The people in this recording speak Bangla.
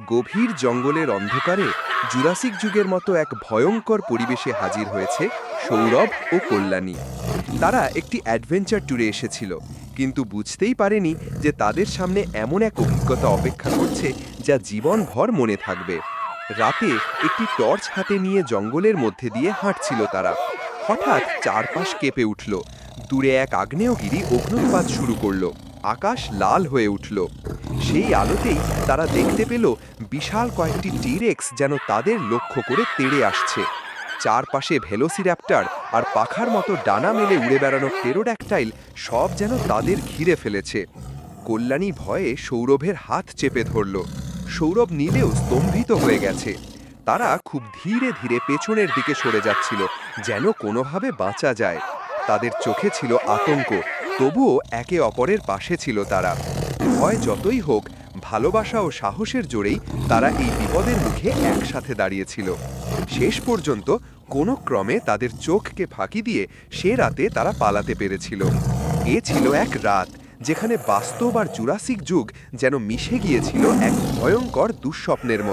গভীর জঙ্গলের অন্ধকারে জুরাসিক যুগের মতো এক ভয়ঙ্কর পরিবেশে হাজির হয়েছে সৌরভ ও কল্যাণী। তারা একটি অ্যাডভেঞ্চার ট্যুরে এসেছিল, কিন্তু বুঝতেই পারেনি যে তাদের সামনে এমন এক অভিজ্ঞতা অপেক্ষা করছে যা জীবনভর মনে থাকবে। রাতে একটি টর্চ হাতে নিয়ে জঙ্গলের মধ্যে দিয়ে হাঁটছিল তারা। হঠাৎ চারপাশ কেঁপে উঠল। দূরে এক আগ্নেয়গিরি অগ্নুৎপাত শুরু করলো। আকাশ লাল হয়ে উঠল। সেই আলোতেই তারা দেখতে পেল বিশাল কয়েকটি টিরেক্স যেন তাদের লক্ষ্য করে তেড়ে আসছে। চারপাশে ভেলোসির্যাপ্টর আর পাখার মতো ডানা মেলে উড়ে বেড়ানো টেরোড্যাকটাইল সব যেন তাদের ঘিরে ফেলেছে। কল্যাণী ভয়ে সৌরভের হাত চেপে ধরল। সৌরভ নীলেও স্তম্ভিত হয়ে গেছে। তারা খুব ধীরে ধীরে পেছনের দিকে সরে যাচ্ছিল, যেন কোনোভাবে বাঁচা যায়। তাদের চোখে ছিল আতঙ্ক, তবুও একে অপরের পাশে ছিল তারা। ভয় যতই হোক, ভালোবাসা ও সাহসের জোরেই তারা এই বিপদের মুখে একসাথে দাঁড়িয়েছিল। শেষ পর্যন্ত কোনো ক্রমে তাদের চোখকে ফাঁকি দিয়ে সে রাতে তারা পালাতে পেরেছিল। এ ছিল এক রাত যেখানে বাস্তব আর জুরাসিক যুগ যেন মিশে গিয়েছিল এক ভয়ঙ্কর দুঃস্বপ্নের মতো।